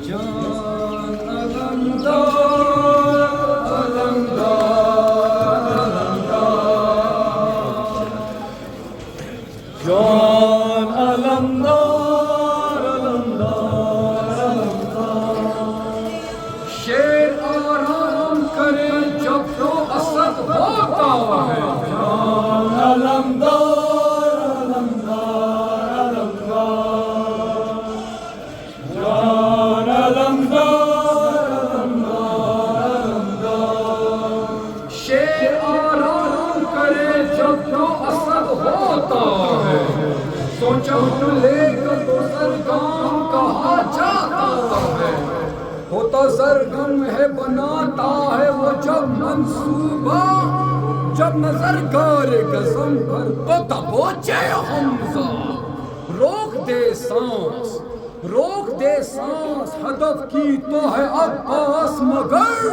जान अलमदार अलमदार अलमदार जान अलमदार अलमदार अलमदार शेर आराम करे जब तो असद होता है जान अलमदार अलमदार अलमदार जान अलमदार अलमदार अलमदार शेर आराम करे जब तो असद होता है सोचा लेकर तो सरगम कहा जाता है होता सरगम है बनाता है वो जब मंसूबा जब नजर करे कसम पर तो दबोचे हमजा रोक दे सांस हदफ की तो है अब्बास मगर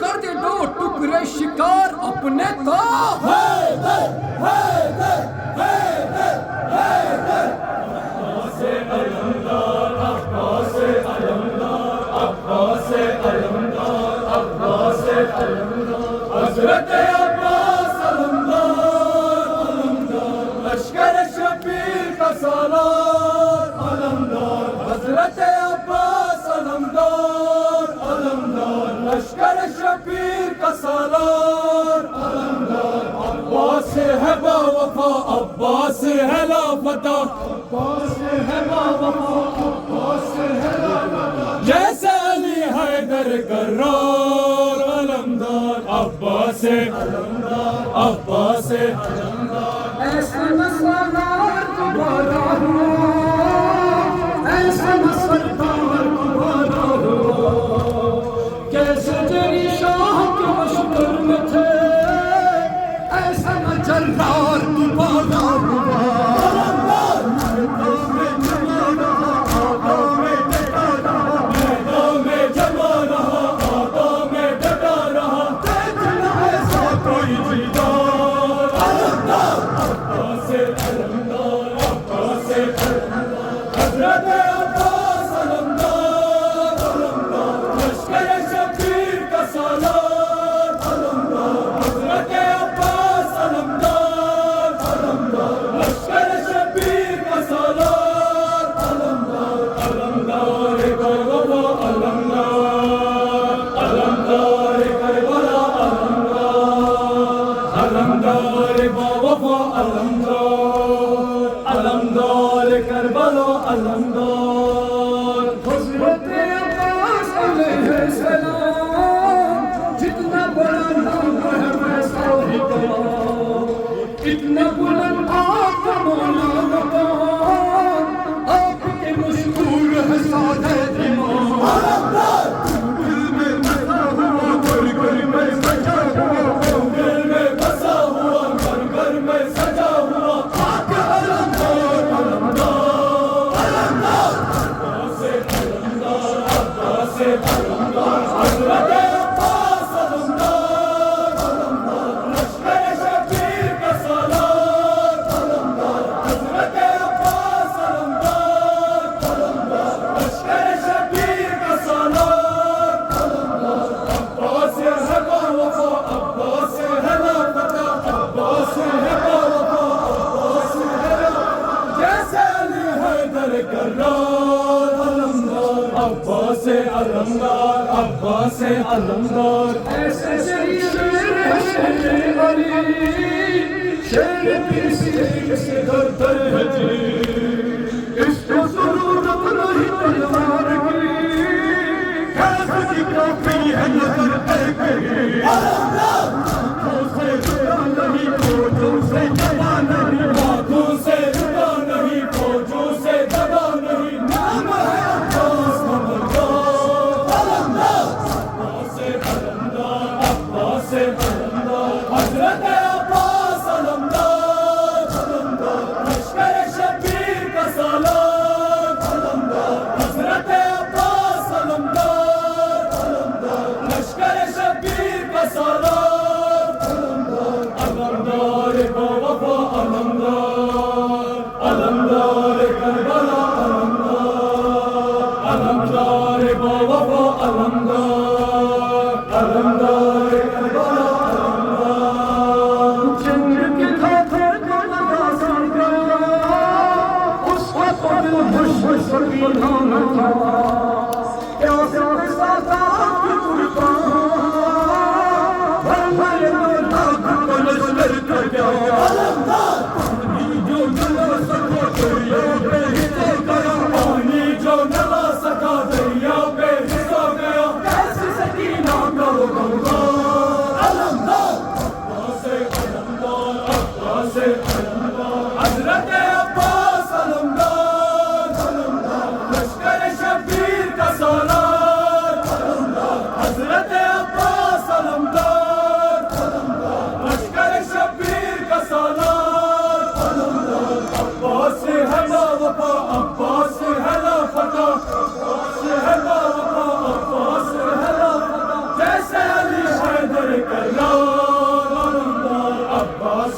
कर दे दो टुकड़े शिकार अपने तो हैदर हैदर हैदर हैदर अब्बास अलमदार अब्बास अलमदार अब्बास अलमदार अब्बास अलमदार हज़रत अब्बास अलमदार अलमदार लश्कर शबीर का सालार अलमदार हज़रत अब्बास अलमदार अलमदार लश्कर शबीर का सालार अलमदार अब्बास है बावफा अब्बास है लापता अब्बास है बावफा अब्बास है लापता जैसे अली हैदर कर्रार अलमदार अब्बास अलमदार अब्बास अलमदार ऐसा मसलार तुम्हारा हुआ ऐसा मसलदार तुम्हारा हुआ कैसे तेरी शाह के मशहूर में थे ऐसा मजल्लार तुम्हारा हुआ अलमदार करबला अलमदार हज़रत अब्बास अलैहिस्सलाम जितना बड़ा नाम है वैसा ही कमाल इतना बुलंद आपका मौला मकाम आपके मशहूर है सादे इमाम अलमदार दिल में बसा हुआ घर घर में सजा हुआ दिल में बसा हुआ घर घर में सजा हुआ अब्बास अलमदार अब्बास अलमदार ऐसे शेर अली शेर पीर से दर है जी इसको जरूरत नहीं तलवार की कैसे काफी है नजर एक ही अलमदार आँखों से जुदा नहीं फौजों से दबा नहीं आँखों से जुदा नहीं फौजों से दबा नहीं नाम है हज़रत अब्बास अलमदार अलमदार लश्कर शबीर का सालार अलमदार हज़रत अब्बास अलमदार अलमदार बावफा अलमदार अलमदार करबला अलमदार जंग के खातिर करबला सरकार उस वक्त दुश्मन की नाम था क्या सादा कुर्बान भरमाए लाख को लश्कर कर गया अलमदार जो नला सको दरिया पे हिस्सा गया पानी जो नला सका दरिया पे हिस्सा गया कैसे सकीना करो गंगा अलमदार अब्बास अलमदार हजरत अब्बास अलमदार लश्कर शबीर का सालार हजरत अब्बास अलमदार लश्कर शबीर का सालार अब्बास है लावफा अब्बास है लाफता अब्बास है लावफा अब्बास है लाफता जैसे अली हैदर करार अलमदार अब्बास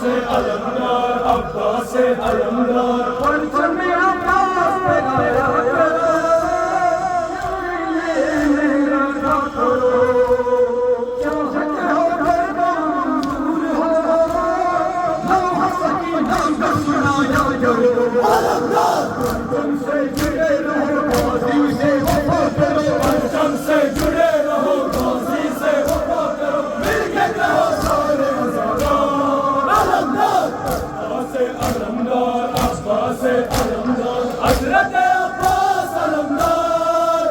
अलमदार पलचन में अब्बास लगाया मेरा करो क्या हो दूर हो लम्हा सकीना का सुनाया करो अलमदार तुमसे जुड़े रहो गाजी से वफा करो परचम से जुड़े रहो गाजी से वफा करो मिलके कहो सारे हज़ारान अलमदार अब्बास अलमदार हजरत अब्बास अलमदार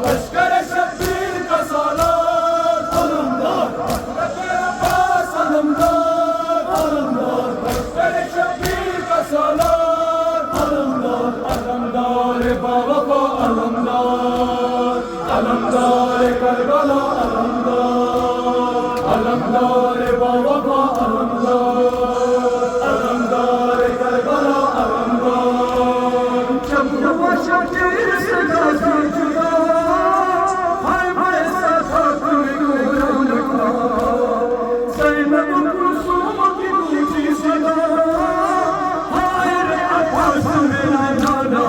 लश्कर शबीर का सालार अलमदार हजरत अब्बास अलमदार लश्कर शबीर का सालार अलमदार बावफा अलमदार करबला अलमदार बावफा अलमदार करबला जब हुआ शकीर से गाजी जुदा हाय साथा तुम्हें गुलाम रखा ज़ैनब कुलसूम की दूसरी सदा हाय रे अब्बास मेरा नाना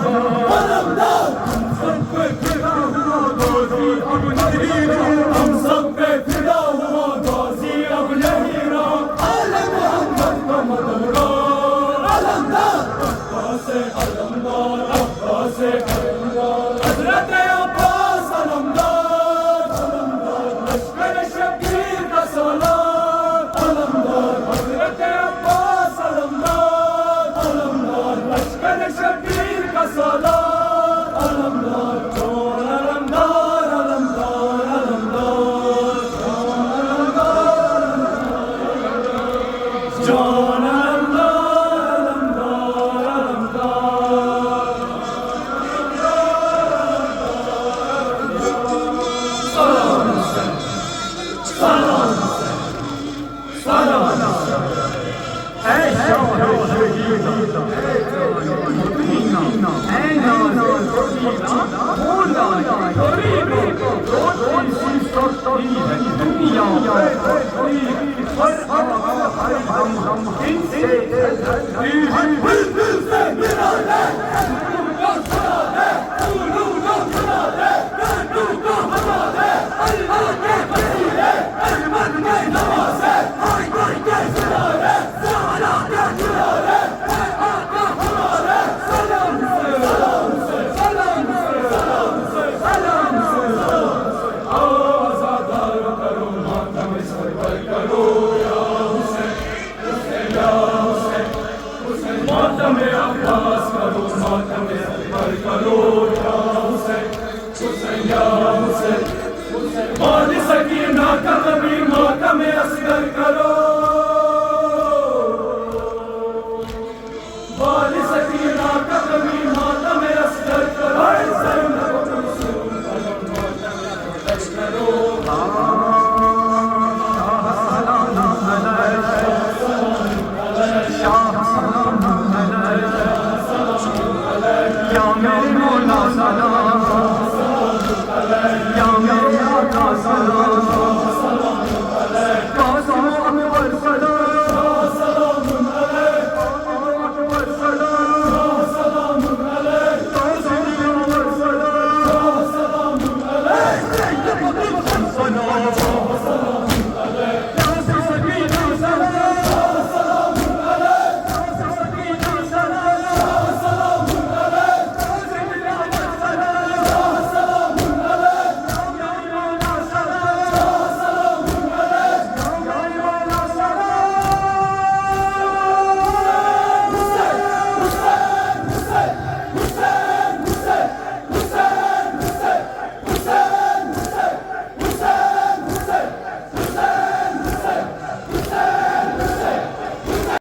अलमदार हम सब पे फिदा हुआ गाजी अब नहीं रहा हम सब पे फिदा हुआ गाजी अब नहीं रहा आले मोहम्मद का मददगार अलमदार अब्बास अलमदार हजरत अब्बास अलमदार लश्कर शबीर का सालार अलमदार हजरत अब्बास अलमदार लश्कर शबीर का सालार अलमदार कौन अलमदार जान Hey,